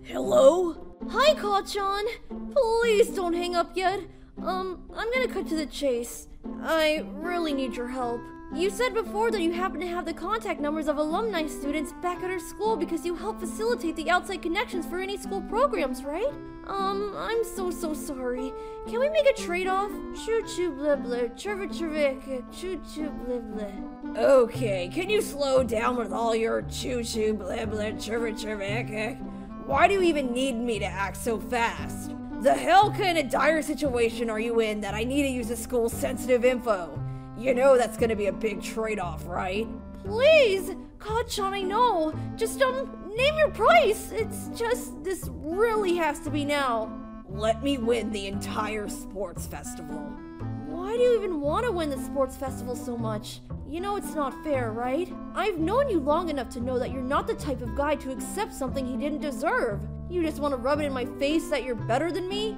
Hello? Hi, Kachan. Please don't hang up yet. I'm gonna cut to the chase. I really need your help. You said before that you happen to have the contact numbers of alumni students back at our school because you help facilitate the outside connections for any school programs, right? I'm so sorry. Can we make a trade-off? Choo-choo blah blah, churva choo-choo blah blah. Okay, can you slow down with all your choo-choo blah blah, churva? Why do you even need me to act so fast? The hell kind of dire situation are you in that I need to use the school's sensitive info? You know that's gonna be a big trade-off, right? Please! Kachan, I know. Just, name your price. It's just, this really has to be now. Let me win the entire sports festival. Why do you even want to win the sports festival so much? You know it's not fair, right? I've known you long enough to know that you're not the type of guy to accept something he didn't deserve. You just want to rub it in my face that you're better than me?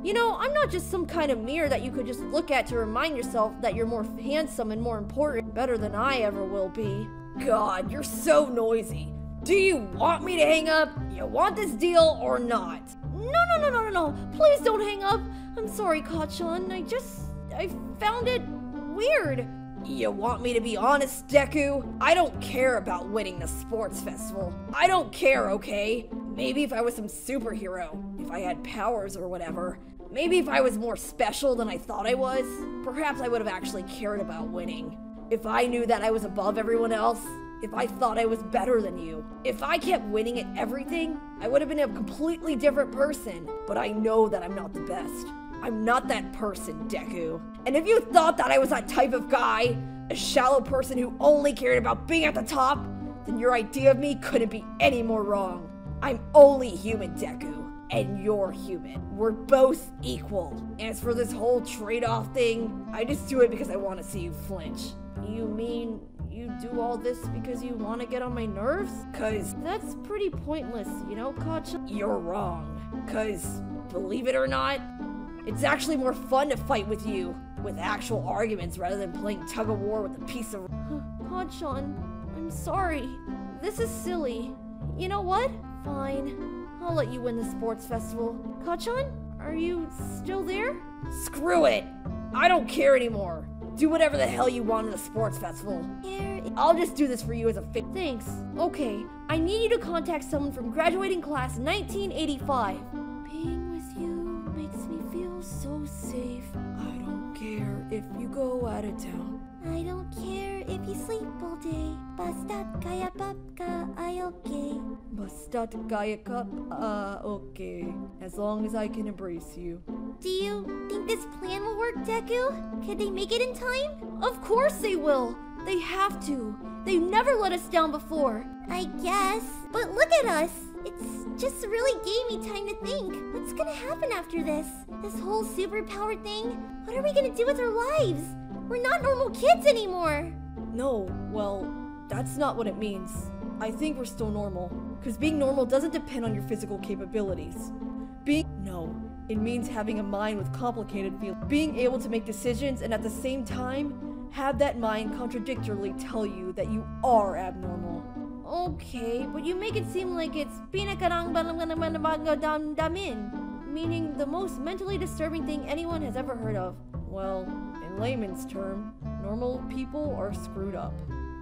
You know, I'm not just some kind of mirror that you could just look at to remind yourself that you're more handsome and more important, better than I ever will be. God, you're so noisy. Do you want me to hang up? You want this deal or not? No. Please don't hang up. I'm sorry, Kachan. I found it weird. You want me to be honest, Deku? I don't care about winning the sports festival. I don't care, okay? Maybe if I was some superhero, if I had powers or whatever. Maybe if I was more special than I thought I was, perhaps I would have actually cared about winning. If I knew that I was above everyone else, if I thought I was better than you, if I kept winning at everything, I would have been a completely different person. But I know that I'm not the best. I'm not that person, Deku. And if you thought that I was that type of guy, a shallow person who only cared about being at the top, then your idea of me couldn't be any more wrong. I'm only human, Deku, and you're human. We're both equal. As for this whole trade-off thing, I just do it because I want to see you flinch. You mean you do all this because you want to get on my nerves? 'Cause that's pretty pointless, you know, Kachan? You're wrong. 'Cause, believe it or not, it's actually more fun to fight with you, with actual arguments rather than playing tug-of-war with a piece of... Kachan, I'm sorry. This is silly. You know what? Fine. I'll let you win the sports festival. Kachan, are you still there? Screw it! I don't care anymore. Do whatever the hell you want in the sports festival. I'll just do this for you as a favor. Thanks. Okay, I need you to contact someone from graduating class 1985. Being with you makes me feel so safe. I don't care if you go out of town. I don't care if you sleep all day. Bastat kaya papka, I okay. Bastat kaya kap, okay. As long as I can embrace you. Do you think this plan will work, Deku? Could they make it in time? Of course they will. They have to. They've never let us down before. I guess. But look at us. It's just really gave me time to think. What's gonna happen after this? This whole superpower thing? What are we gonna do with our lives? We're not normal kids anymore. No, well, that's not what it means. I think we're still normal. Because being normal doesn't depend on your physical capabilities. It means having a mind with complicated feelings. Being able to make decisions and at the same time, have that mind contradictorily tell you that you are abnormal. Okay, but you make it seem like it's meaning the most mentally disturbing thing anyone has ever heard of. Well, in layman's term, normal people are screwed up.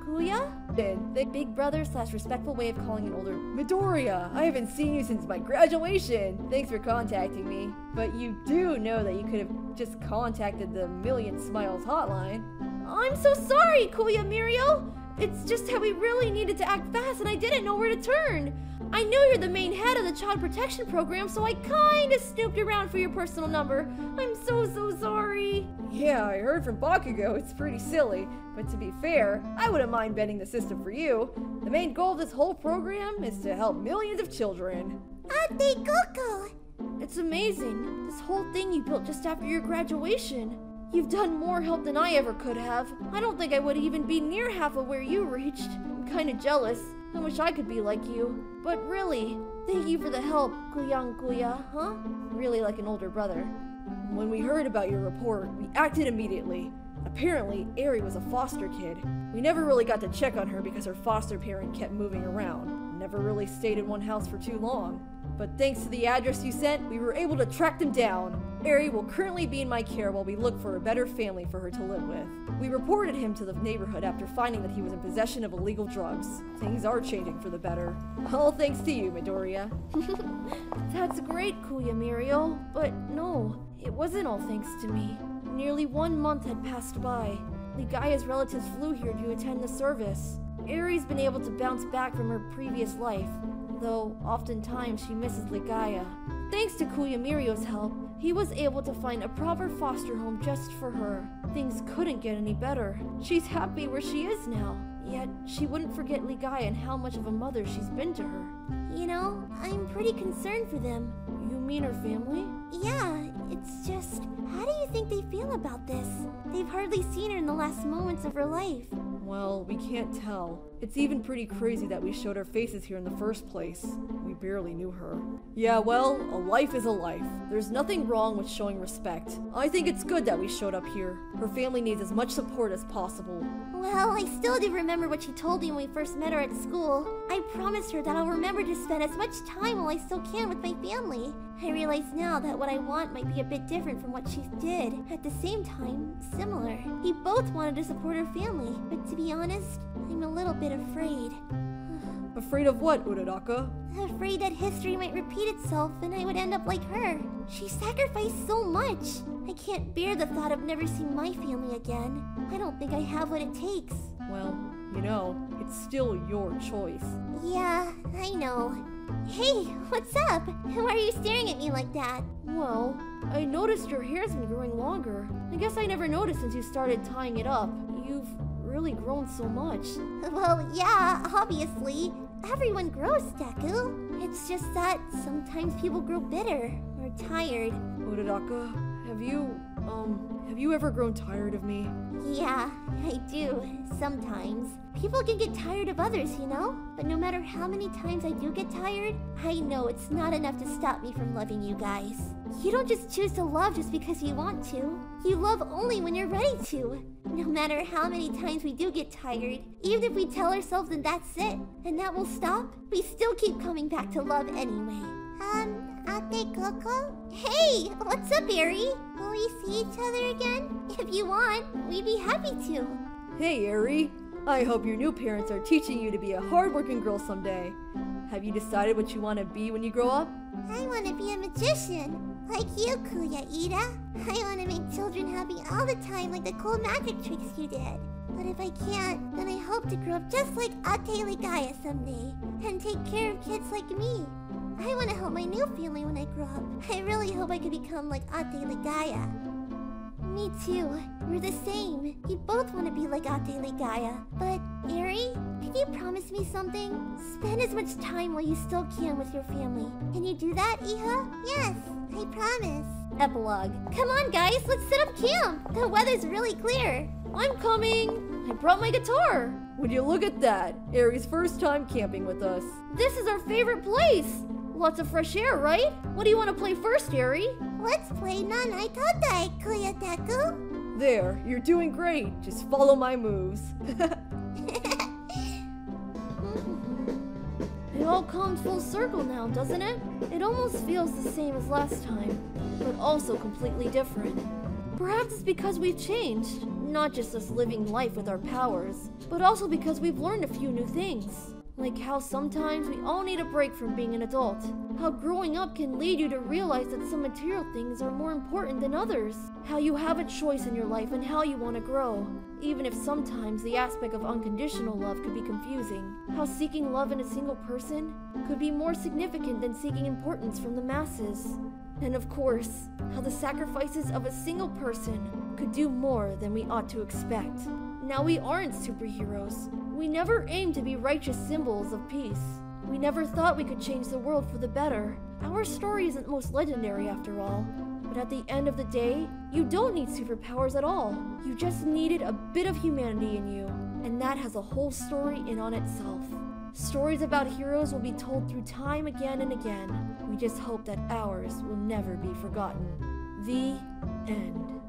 Kuya? The big brother / respectful way of calling an older... Midoriya, I haven't seen you since my graduation. Thanks for contacting me. But you do know that you could have just contacted the Million Smiles hotline. I'm so sorry, Kuya Mirio. It's just how we really needed to act fast and I didn't know where to turn. I know you're the main head of the child protection program, so I kinda snooped around for your personal number. I'm so sorry. Yeah, I heard from Bakugo it's pretty silly, but to be fair, I wouldn't mind bending the system for you. The main goal of this whole program is to help millions of children. Ate Coco! It's amazing. This whole thing you built just after your graduation. You've done more help than I ever could have. I don't think I would even be near half of where you reached. I'm kinda jealous. I wish I could be like you. But really, thank you for the help, Kuya, huh? Really like an older brother. When we heard about your report, we acted immediately. Apparently, Eri was a foster kid. We never really got to check on her because her foster parent kept moving around. never really stayed in one house for too long. But thanks to the address you sent, we were able to track them down. Ari will currently be in my care while we look for a better family for her to live with. We reported him to the neighborhood after finding that he was in possession of illegal drugs. Things are changing for the better. All thanks to you, Midoriya. That's great, Kuya Muriel, but no, it wasn't all thanks to me. Nearly 1 month had passed by. Ligaya's relatives flew here to attend the service. Ari's been able to bounce back from her previous life, though oftentimes she misses Ligaya. Thanks to Kuya Muriel's help, he was able to find a proper foster home just for her. Things couldn't get any better. She's happy where she is now, yet she wouldn't forget Ligaya and how much of a mother she's been to her. You know, I'm pretty concerned for them. You mean her family? Yeah, it's just, how do you think they feel about this? They've hardly seen her in the last moments of her life. Well, we can't tell. It's even pretty crazy that we showed our faces here in the first place. We barely knew her. Yeah, well, a life is a life. There's nothing wrong with showing respect. I think it's good that we showed up here. Her family needs as much support as possible. Well, I still do remember what she told me when we first met her at school. I promised her that I'll remember to spend as much time while I still can with my family. I realize now that what I want might be a bit different from what she did. At the same time, similar. We both wanted to support her family, but to be honest, I'm a little bit afraid. Afraid of what, Uraraka? Afraid that history might repeat itself and I would end up like her. She sacrificed so much. I can't bear the thought of never seeing my family again. I don't think I have what it takes. Well, you know, it's still your choice. Yeah, I know. Hey, what's up? Why are you staring at me like that? Well, I noticed your hair's been growing longer. I guess I never noticed since you started tying it up. You've really grown so much. Well, yeah, obviously. Everyone grows, Deku. It's just that sometimes people grow bitter or tired. Uraraka, have you ever grown tired of me? Yeah, I do, sometimes. People can get tired of others, you know? But no matter how many times I do get tired, I know it's not enough to stop me from loving you guys. You don't just choose to love just because you want to. You love only when you're ready to. No matter how many times we do get tired, even if we tell ourselves that that's it, and that will stop, we still keep coming back to love anyway. Ate Coco? Hey, what's up, Ari? Will we see each other again? If you want, we'd be happy to. Hey, Ari. I hope your new parents are teaching you to be a hardworking girl someday. Have you decided what you want to be when you grow up? I want to be a magician, like you, Kuya Ida. I want to make children happy all the time like the cool magic tricks you did. But if I can't, then I hope to grow up just like Ate Ligaya someday, and take care of kids like me. I want to help my new family when I grow up. I really hope I could become like Ate Ligaya. Me too. We're the same. We both want to be like Ate Ligaya. But, Ari, can you promise me something? Spend as much time while you still can with your family. Can you do that, Iha? Yes, I promise. Epilogue. Come on, guys, let's set up camp. The weather's really clear. I'm coming. I brought my guitar. Would you look at that? Ari's first time camping with us. This is our favorite place. Lots of fresh air, right? What do you want to play first, Ari? Let's play Nanai Todai, Kuya Deku. There, you're doing great. Just follow my moves. It all comes full circle now, doesn't it? It almost feels the same as last time, but also completely different. Perhaps it's because we've changed, not just us living life with our powers, but also because we've learned a few new things. Like how sometimes we all need a break from being an adult. How growing up can lead you to realize that some material things are more important than others. How you have a choice in your life and how you want to grow. Even if sometimes the aspect of unconditional love could be confusing. How seeking love in a single person could be more significant than seeking importance from the masses. And of course, how the sacrifices of a single person could do more than we ought to expect. Now we aren't superheroes. We never aimed to be righteous symbols of peace. We never thought we could change the world for the better. Our story isn't most legendary after all. But at the end of the day, you don't need superpowers at all. You just needed a bit of humanity in you. And that has a whole story in on itself. Stories about heroes will be told through time again and again. We just hope that ours will never be forgotten. The end.